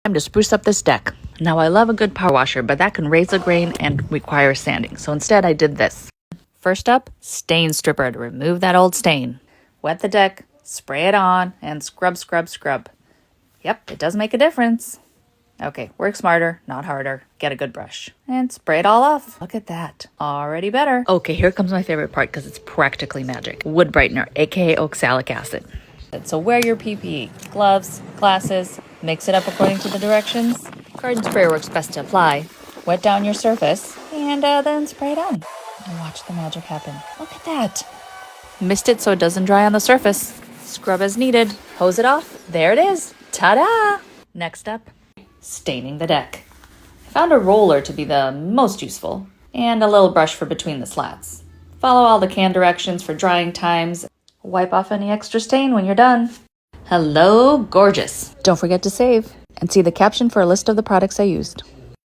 Time to spruce up this deck. Now I love a good power washer, but that can raise the grain and require sanding. So instead I did this. First up, stain stripper to remove that old stain. Wet the deck, spray it on, and scrub, scrub, scrub. Yep, it does make a difference. Okay, work smarter, not harder. Get a good brush. And spray it all off. Look at that. Already better. Okay, here comes my favorite part because it's practically magic. Wood brightener, aka oxalic acid. So wear your PPE. Gloves, glasses, mix it up according to the directions. Garden sprayer works best to apply. Wet down your surface, and then spray it on. And watch the magic happen. Look at that. Mist it so it doesn't dry on the surface. Scrub as needed. Hose it off. There it is. Ta-da! Next up, staining the deck. I found a roller to be the most useful, and a little brush for between the slats. Follow all the can directions for drying times. Wipe off any extra stain when you're done. Hello, gorgeous. Don't forget to save and see the caption for a list of the products I used.